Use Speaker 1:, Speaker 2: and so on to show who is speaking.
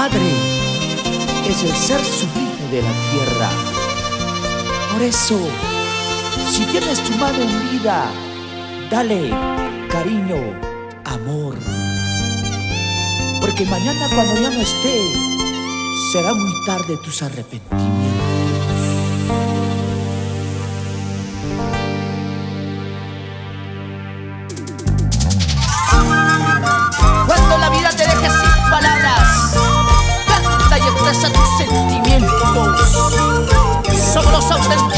Speaker 1: madre es el ser sublime de la tierra. Por eso, si tienes tu madre en vida, dale cariño, amor. Porque mañana cuando ya no esté, será muy tarde tus arrepentimientos. Cuando la vida te deje sin palabras, canta y expresa tus sentimientos. Somos los auténticos.